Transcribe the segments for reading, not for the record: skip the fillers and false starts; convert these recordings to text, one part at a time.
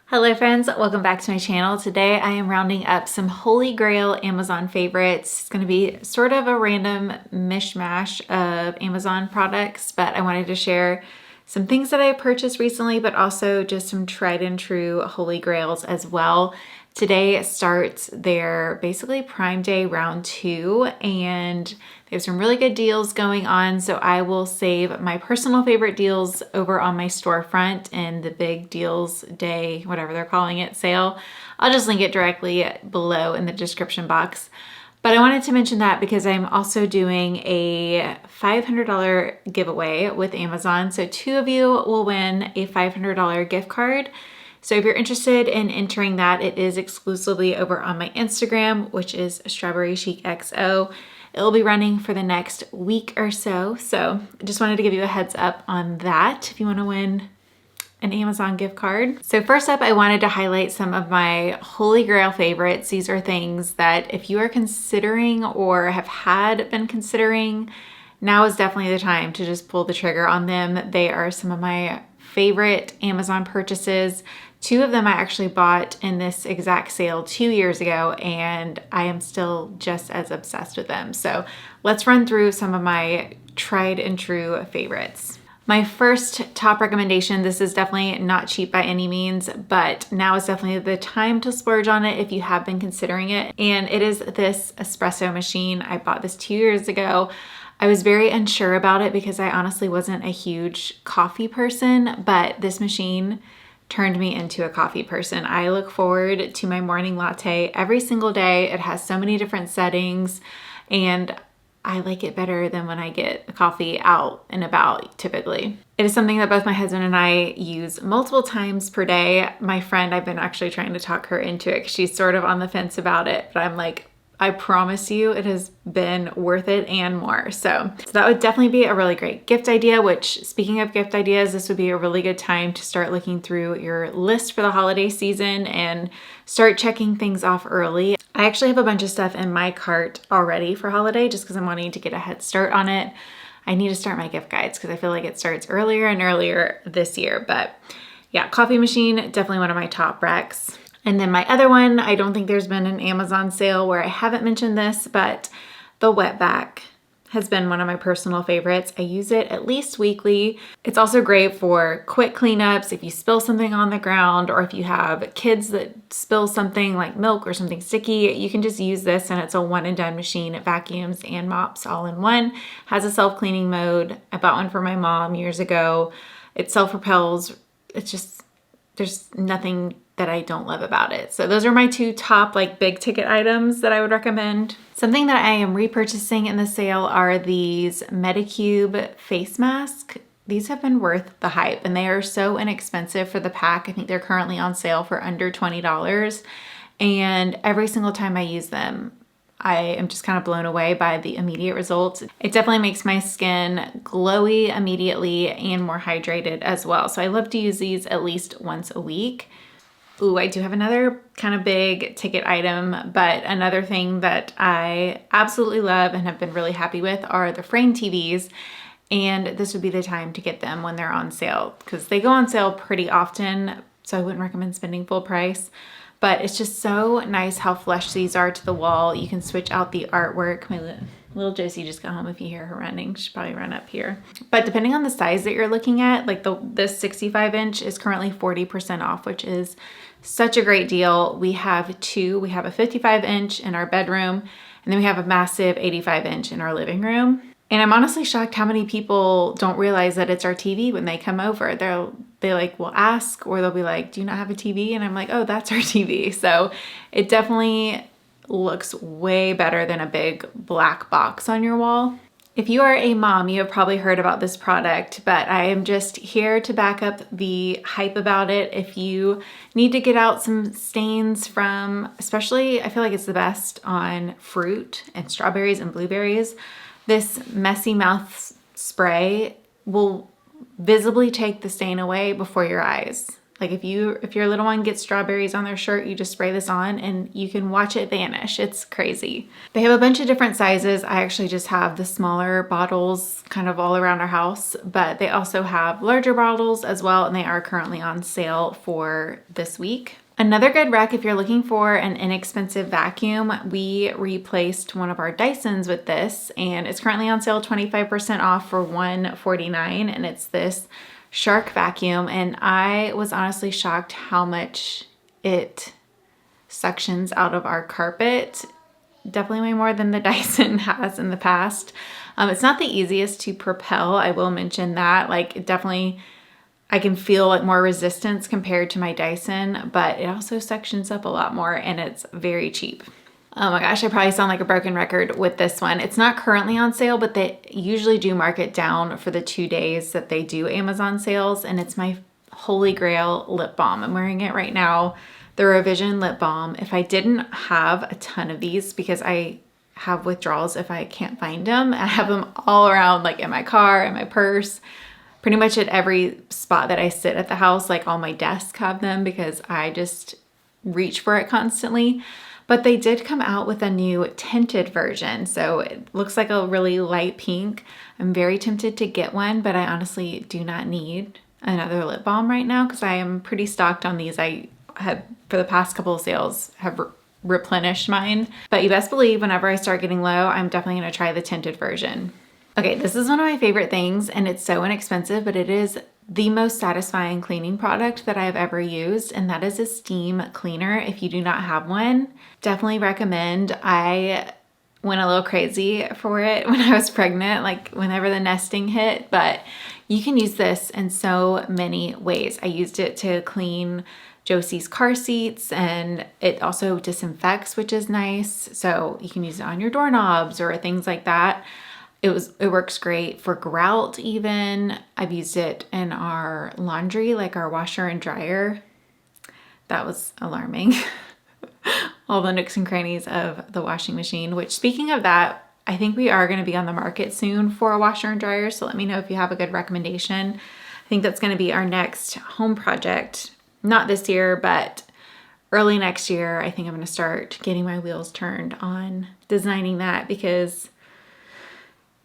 Hello friends, welcome back to my channel. Today I am rounding up some Holy Grail Amazon favorites. It's going to be sort of a random mishmash of Amazon products, but I wanted to share some things that I purchased recently, but also just some tried and true Holy Grails as well. Today starts their basically Prime Day round 2, and they have some really good deals going on. So I will save my personal favorite deals over on my storefront in the big deals day, whatever they're calling it, sale. I'll just link it directly below in the description box. But I wanted to mention that because I'm also doing a $500 giveaway with Amazon. So 2 of you will win a $500 gift card. So if you're interested in entering that, it is exclusively over on my Instagram, which is Strawberry Chic XO. It'll be running for the next week or so. So I just wanted to give you a heads up on that if you want to win an Amazon gift card. So first up, I wanted to highlight some of my Holy Grail favorites. These are things that if you are considering or have been considering, now is definitely the time to just pull the trigger on them. They are some of my favorite Amazon purchases. 2 of them I actually bought in this exact sale 2 years ago, and I am still just as obsessed with them. So let's run through some of my tried and true favorites. My first top recommendation, this is definitely not cheap by any means, but now is definitely the time to splurge on it if you have been considering it. And it is this espresso machine. I bought this 2 years ago. I was very unsure about it because I honestly wasn't a huge coffee person, but this machine turned me into a coffee person. I look forward to my morning latte every single day. It has so many different settings, and I like it better than when I get coffee out and about typically. It is something that both my husband and I use multiple times per day. My friend, I've been actually trying to talk her into it because she's sort of on the fence about it, but I'm like, I promise you it has been worth it and more. So that would definitely be a really great gift idea, which, speaking of gift ideas, this would be a really good time to start looking through your list for the holiday season and start checking things off early. I actually have a bunch of stuff in my cart already for holiday just because I'm wanting to get a head start on it. I need to start my gift guides because I feel like it starts earlier and earlier this year. But yeah, coffee machine, definitely one of my top recs. And then my other one, I don't think there's been an Amazon sale where I haven't mentioned this, but the wet vac has been one of my personal favorites. I use it at least weekly. It's also great for quick cleanups if you spill something on the ground, or if you have kids that spill something like milk or something sticky, you can just use this, and it's a one and done machine. It vacuums and mops all in one. Has a self-cleaning mode. I bought one for my mom years ago. It self-propels. It's just, there's nothing that I don't love about it. So those are my 2 top big ticket items that I would recommend. Something that I am repurchasing in the sale are these Medicube face masks. These have been worth the hype, and they are so inexpensive for the pack. I think they're currently on sale for under $20. And every single time I use them, I am just kind of blown away by the immediate results. It definitely makes my skin glowy immediately and more hydrated as well. So I love to use these at least once a week. Ooh, I do have another kind of big ticket item, but another thing that I absolutely love and have been really happy with are the frame TVs. And this would be the time to get them when they're on sale because they go on sale pretty often. So I wouldn't recommend spending full price. But it's just so nice how flush these are to the wall. You can switch out the artwork. My little Josie just got home. If you hear her running, she'll probably run up here. But depending on the size that you're looking at, this 65-inch is currently 40% off, which is such a great deal. We have 2. We have a 55-inch in our bedroom, and then we have a massive 85-inch in our living room. And I'm honestly shocked how many people don't realize that it's our TV when they come over. They will ask, or they'll be like, do you not have a TV? And I'm like, oh, that's our TV. So it definitely looks way better than a big black box on your wall. If you are a mom, you have probably heard about this product, but I am just here to back up the hype about it. If you need to get out some stains from, especially, I feel like it's the best on fruit and strawberries and blueberries, this Messy Mouth spray will visibly take the stain away before your eyes. Like if your little one gets strawberries on their shirt, you just spray this on and you can watch it vanish. It's crazy. They have a bunch of different sizes. I actually just have the smaller bottles kind of all around our house, but they also have larger bottles as well, and they are currently on sale for this week. Another good rec if you're looking for an inexpensive vacuum, we replaced one of our Dysons with this, and it's currently on sale 25% off for $149, and it's this Shark vacuum, and I was honestly shocked how much it suctions out of our carpet. Definitely way more than the Dyson has in the past. It's not the easiest to propel, I will mention that. Like it definitely, I can feel like more resistance compared to my Dyson, but it also suctions up a lot more and it's very cheap. Oh my gosh, I probably sound like a broken record with this one. It's not currently on sale, but they usually do mark it down for the 2 days that they do Amazon sales, and it's my Holy Grail lip balm. I'm wearing it right now, the Revision lip balm. If I didn't have a ton of these, because I have withdrawals if I can't find them, I have them all around, like in my car, in my purse, pretty much at every spot that I sit at the house, like all my desks have them because I just reach for it constantly. But they did come out with a new tinted version. So it looks like a really light pink. I'm very tempted to get one, but I honestly do not need another lip balm right now because I am pretty stocked on these. I have, for the past couple of sales, have replenished mine. But you best believe whenever I start getting low, I'm definitely gonna try the tinted version. Okay, this is one of my favorite things, and it's so inexpensive, but it is the most satisfying cleaning product that I've ever used, and that is a steam cleaner. If you do not have one, definitely recommend. I went a little crazy for it when I was pregnant, like whenever the nesting hit, but you can use this in so many ways. I used it to clean Josie's car seats, and it also disinfects, which is nice. So you can use it on your doorknobs or things like that. It works great for grout even. I've used it in our laundry, like our washer and dryer. That was alarming. All the nooks and crannies of the washing machine, which, speaking of that, I think we are going to be on the market soon for a washer and dryer. So let me know if you have a good recommendation. I think that's going to be our next home project. Not this year, but early next year. I think I'm going to start getting my wheels turned on designing that because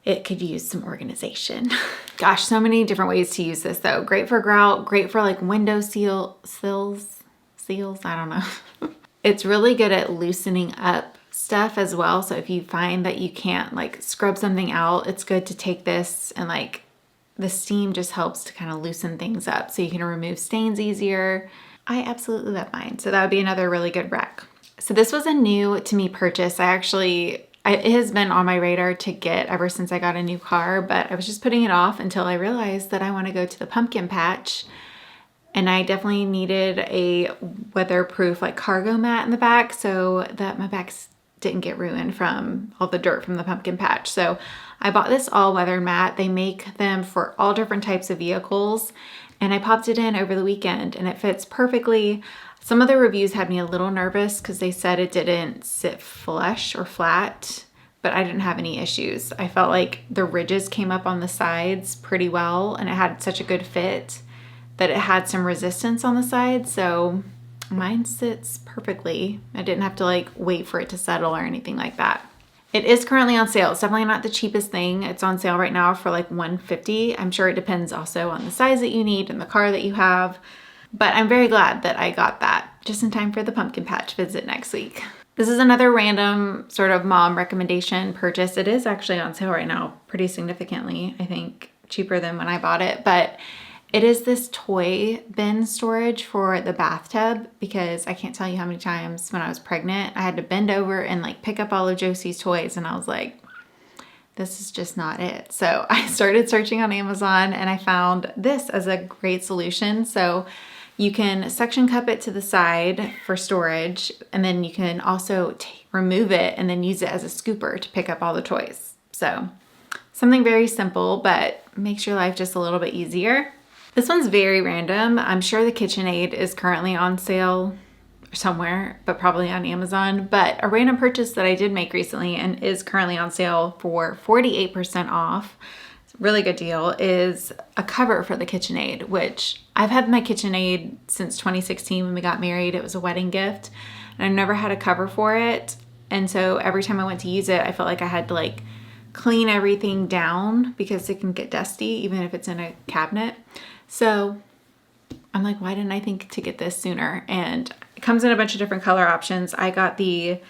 it could use some organization. Gosh, so many different ways to use this though. Great for grout, great for like window seals, I don't know. It's really good at loosening up stuff as well. So if you find that you can't like scrub something out, it's good to take this, and like the steam just helps to kind of loosen things up so you can remove stains easier. I absolutely love mine. So that would be another really good rec. So this was a new to me purchase. It has been on my radar to get ever since I got a new car, but I was just putting it off until I realized that I want to go to the pumpkin patch, and I definitely needed a weatherproof like cargo mat in the back so that my back didn't get ruined from all the dirt from the pumpkin patch. So I bought this all-weather mat. They make them for all different types of vehicles, and I popped it in over the weekend and it fits perfectly. Some of the reviews had me a little nervous because they said it didn't sit flush or flat, but I didn't have any issues. I felt like the ridges came up on the sides pretty well, and it had such a good fit that it had some resistance on the sides. So mine sits perfectly. I didn't have to like wait for it to settle or anything like that. It is currently on sale. It's definitely not the cheapest thing. It's on sale right now for like $150. I'm sure it depends also on the size that you need and the car that you have. But I'm very glad that I got that just in time for the pumpkin patch visit next week. This is another random sort of mom recommendation purchase. It is actually on sale right now pretty significantly, I think cheaper than when I bought it, but it is this toy bin storage for the bathtub, because I can't tell you how many times when I was pregnant, I had to bend over and like pick up all of Josie's toys, and I was like, this is just not it. So I started searching on Amazon and I found this as a great solution. So you can suction cup it to the side for storage, and then you can also remove it and then use it as a scooper to pick up all the toys. So something very simple, but makes your life just a little bit easier. This one's very random. I'm sure the KitchenAid is currently on sale somewhere, but probably on Amazon. But a random purchase that I did make recently and is currently on sale for 48% off. really good deal is a cover for the KitchenAid, which I've had my KitchenAid since 2016 when we got married. It was a wedding gift, and I've never had a cover for it. And so every time I went to use it, I felt like I had to like clean everything down because it can get dusty even if it's in a cabinet. So I'm like, why didn't I think to get this sooner? And it comes in a bunch of different color options. I got the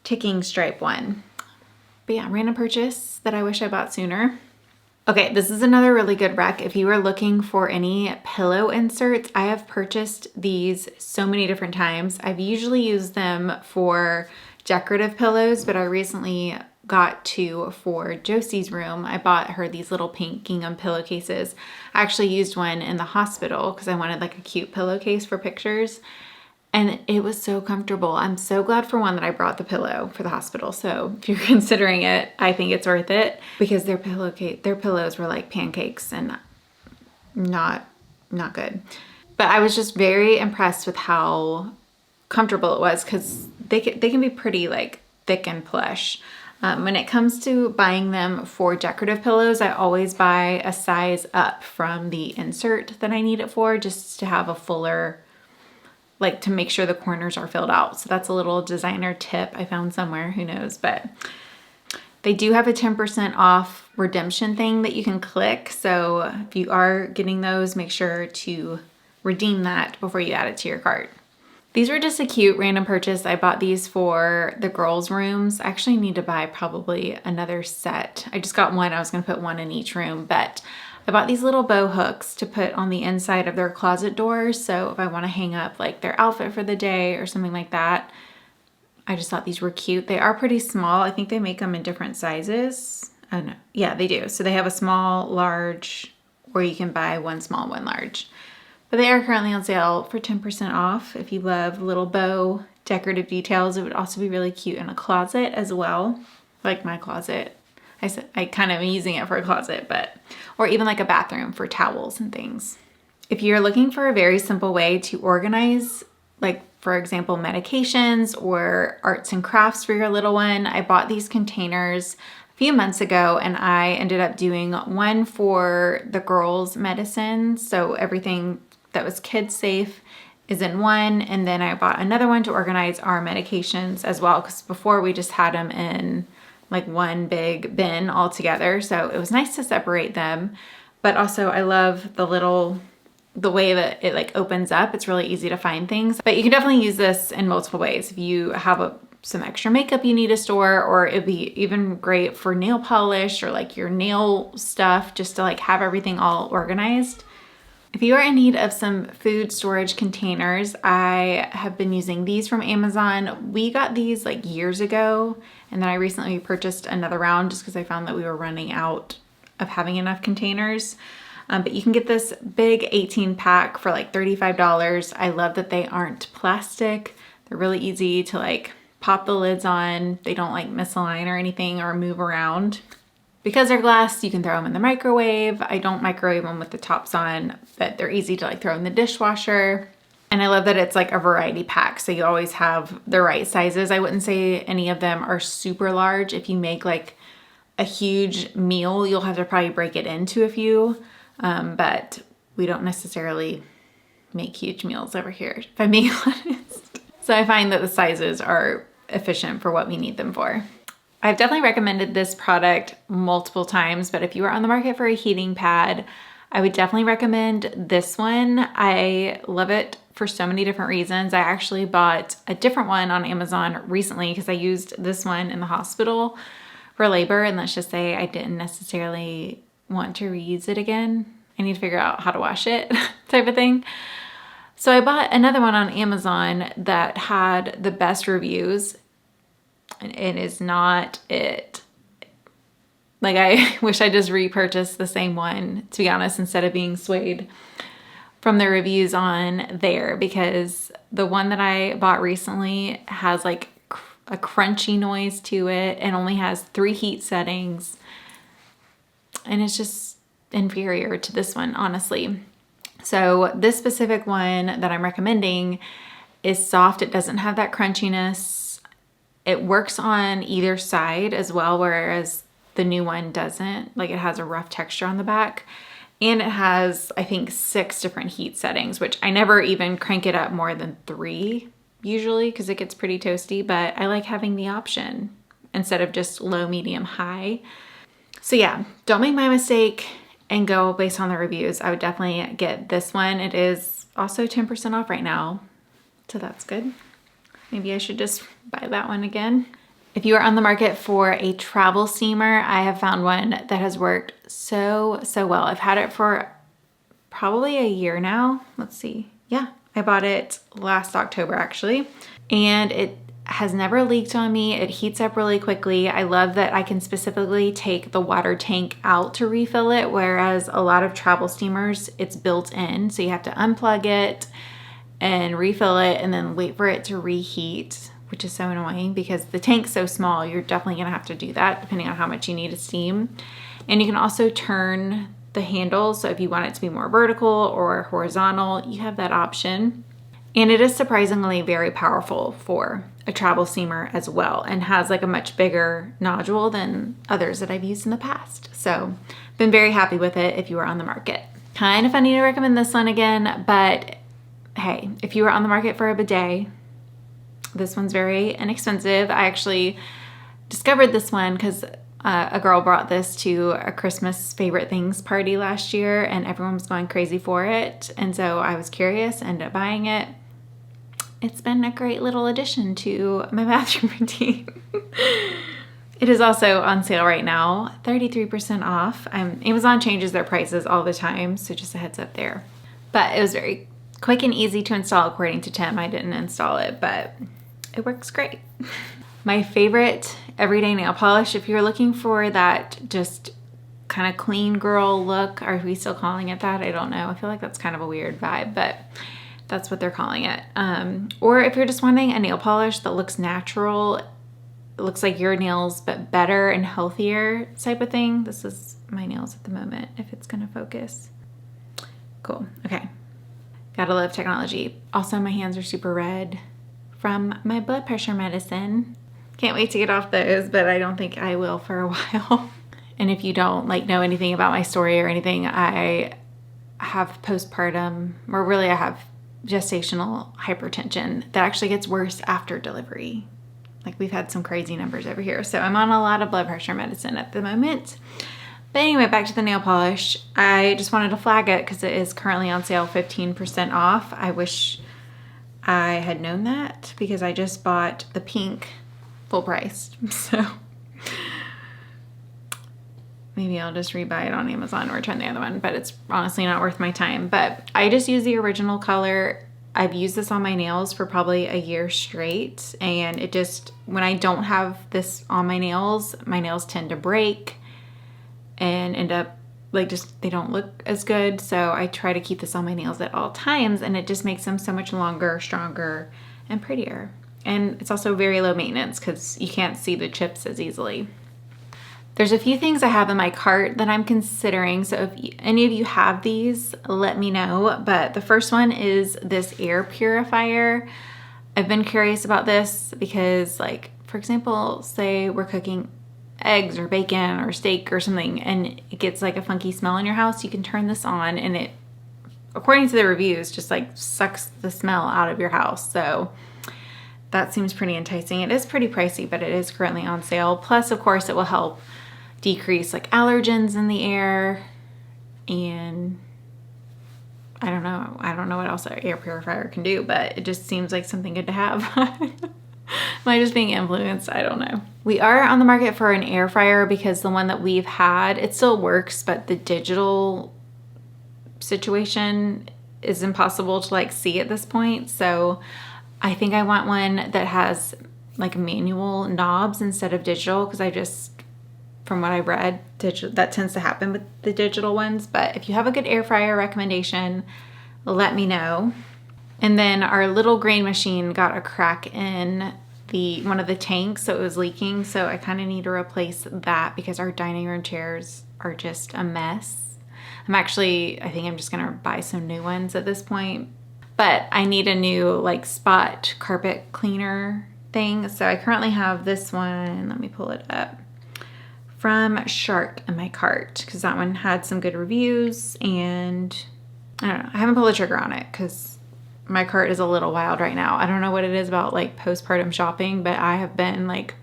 ticking stripe one. But yeah, random purchase that I wish I bought sooner. Okay, this is another really good rec. If you are looking for any pillow inserts, I have purchased these so many different times. I've usually used them for decorative pillows, but I recently got two for Josie's room. I bought her these little pink gingham pillowcases. I actually used one in the hospital because I wanted like a cute pillowcase for pictures. And it was so comfortable. I'm so glad for one that I brought the pillow for the hospital. So if you're considering it, I think it's worth it because their pillows were like pancakes and not good. But I was just very impressed with how comfortable it was because they can be pretty like thick and plush. When it comes to buying them for decorative pillows, I always buy a size up from the insert that I need it for, just to have a fuller, like to make sure the corners are filled out. So that's a little designer tip I found somewhere, who knows, but they do have a 10% off redemption thing that you can click. So if you are getting those, make sure to redeem that before you add it to your cart. These were just a cute random purchase. I bought these for the girls' rooms. I actually need to buy probably another set. I just got one. I was gonna put one in each room, but I bought these little bow hooks to put on the inside of their closet doors. So if I wanna hang up like their outfit for the day or something like that, I just thought these were cute. They are pretty small. I think they make them in different sizes. Oh no, yeah, they do. So they have a small, large, or you can buy one small, one large. But they are currently on sale for 10% off. If you love little bow decorative details, it would also be really cute in a closet as well. Like my closet. I kind of am using it for a closet, or even like a bathroom for towels and things. If you're looking for a very simple way to organize, like for example, medications or arts and crafts for your little one, I bought these containers a few months ago and I ended up doing one for the girls' medicine. So everything that was kid safe is in one. And then I bought another one to organize our medications as well, because before we just had them in like one big bin all together. So it was nice to separate them. But also I love the way that it like opens up. It's really easy to find things. But you can definitely use this in multiple ways. If you have some extra makeup you need to store, or it'd be even great for nail polish or like your nail stuff, just to like have everything all organized. If you are in need of some food storage containers, I have been using these from Amazon. We got these like years ago, and then I recently purchased another round just because I found that we were running out of having enough containers. But you can get this big 18 pack for like $35. I love that they aren't plastic. They're really easy to like pop the lids on. They don't like misalign or anything or move around. Because they're glass, you can throw them in the microwave. I don't microwave them with the tops on, but they're easy to like throw in the dishwasher. And I love that it's like a variety pack, so you always have the right sizes. I wouldn't say any of them are super large. If you make like a huge meal, you'll have to probably break it into a few, but we don't necessarily make huge meals over here, if I'm being honest. So I find that the sizes are efficient for what we need them for. I've definitely recommended this product multiple times, but if you are on the market for a heating pad, I would definitely recommend this one. I love it for so many different reasons. I actually bought a different one on Amazon recently because I used this one in the hospital for labor, and let's just say I didn't necessarily want to reuse it again. I need to figure out how to wash it type of thing. So I bought another one on Amazon that had the best reviews. And it is not it. Like I wish I just repurchased the same one, to be honest, instead of being swayed from the reviews on there, because the one that I bought recently has like a crunchy noise to it and only has 3 heat settings. And it's just inferior to this one, honestly. So this specific one that I'm recommending is soft. It doesn't have that crunchiness. It works on either side as well, whereas the new one doesn't. Like, it has a rough texture on the back. And it has, I think, 6 different heat settings, which I never even crank it up more than 3 usually because it gets pretty toasty, but I like having the option instead of just low, medium, high. So yeah, don't make my mistake and go based on the reviews. I would definitely get this one. It is also 10% off right now, so that's good. Maybe I should just buy that one again. If you are on the market for a travel steamer, I have found one that has worked so well. I've had it for probably a year now. Let's see. Yeah, I bought it last October actually, and it has never leaked on me. It heats up really quickly. I love that I can specifically take the water tank out to refill it, whereas a lot of travel steamers, it's built in. So you have to unplug it and refill it and then wait for it to reheat, which is so annoying because the tank's so small. You're definitely gonna have to do that depending on how much you need to steam. And you can also turn the handle. So if you want it to be more vertical or horizontal, you have that option. And it is surprisingly very powerful for a travel steamer as well, and has like a much bigger nodule than others that I've used in the past. So been very happy with it if you are on the market. Kind of funny to recommend this one again, but hey, if you are on the market for a bidet, this one's very inexpensive. I actually discovered this one because a girl brought this to a Christmas favorite things party last year and everyone was going crazy for it. And so I was curious, ended up buying it. It's been a great little addition to my bathroom routine. It is also on sale right now, 33% off. Amazon changes their prices all the time, so just a heads up there. But it was very quick and easy to install according to Tim. I didn't install it, but it works great. My favorite everyday nail polish, if you're looking for that just kind of clean girl look, are we still calling it that? I don't know. I feel like that's kind of a weird vibe, but that's what they're calling it. Or if you're just wanting a nail polish that looks natural, it looks like your nails, but better and healthier type of thing. This is my nails at the moment, if it's gonna focus. Cool, okay. Gotta love technology. Also, my hands are super red from my blood pressure medicine. Can't wait to get off those, but I don't think I will for a while. And if you don't know anything about my story or anything, I have postpartum, or really I have gestational hypertension that actually gets worse after delivery. Like, we've had some crazy numbers over here. So I'm on a lot of blood pressure medicine at the moment. But anyway, back to the nail polish. I just wanted to flag it because it is currently on sale, 15% off. I wish I had known that because I just bought the pink full price. So maybe I'll just rebuy it on Amazon or return the other one, but it's honestly not worth my time. But I just use the original color. I've used this on my nails for probably a year straight, and it just, when I don't have this on my nails tend to break and end up they don't look as good. So I try to keep this on my nails at all times, and it just makes them so much longer, stronger, and prettier. And it's also very low maintenance because you can't see the chips as easily. There's a few things I have in my cart that I'm considering. So if any of you have these, let me know. But the first one is this air purifier. I've been curious about this because, for example, say we're cooking eggs or bacon or steak or something and it gets a funky smell in your house, you can turn this on and it, according to the reviews, just sucks the smell out of your house. So that seems pretty enticing. It is pretty pricey, but it is currently on sale. Plus, of course, it will help decrease allergens in the air, and I don't know what else an air purifier can do, but it just seems like something good to have. Am I just being influenced? I don't know. We are on the market for an air fryer because the one that we've had, it still works, but the digital situation is impossible to see at this point. So I think I want one that has manual knobs instead of digital, because from what I read, that tends to happen with the digital ones. But if you have a good air fryer recommendation, let me know. And then our little grain machine got a crack in one of the tanks, so it was leaking. So I kind of need to replace that because our dining room chairs are just a mess. I think I'm just gonna buy some new ones at this point. But I need a new spot carpet cleaner thing. So I currently have this one, let me pull it up, from Shark in my cart because that one had some good reviews, and I don't know, I haven't pulled the trigger on it because my cart is a little wild right now. I don't know what it is about like postpartum shopping, but I have been like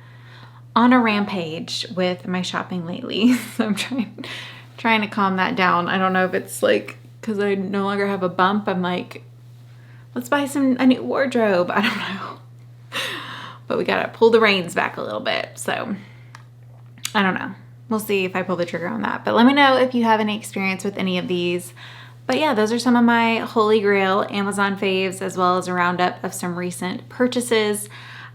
on a rampage with my shopping lately. So I'm trying to calm that down. I don't know if it's like because I no longer have a bump, I'm like, let's buy a new wardrobe. I don't know. But we gotta pull the reins back a little bit. So I don't know. We'll see if I pull the trigger on that. But let me know if you have any experience with any of these. But yeah, those are some of my Holy Grail Amazon faves, as well as a roundup of some recent purchases.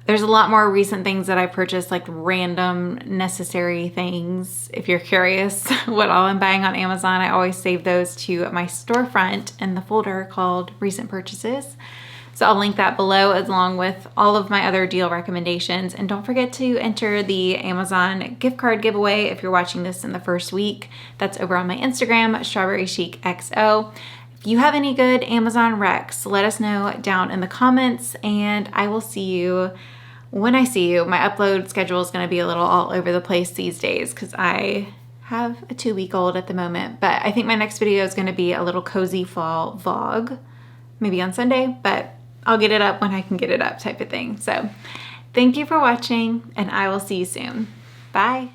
There's a lot more recent things that I purchased, like random necessary things. If you're curious what all I'm buying on Amazon, I always save those to my storefront in the folder called Recent Purchases. So I'll link that below along with all of my other deal recommendations. And don't forget to enter the Amazon gift card giveaway if you're watching this in the first week. That's over on my Instagram, Strawberry Chic XO. If you have any good Amazon recs, let us know down in the comments, and I will see you when I see you. My upload schedule is going to be a little all over the place these days because I have a 2-week-old at the moment. But I think my next video is going to be a little cozy fall vlog, maybe on Sunday, but I'll get it up when I can get it up type of thing. So thank you for watching, and I will see you soon. Bye.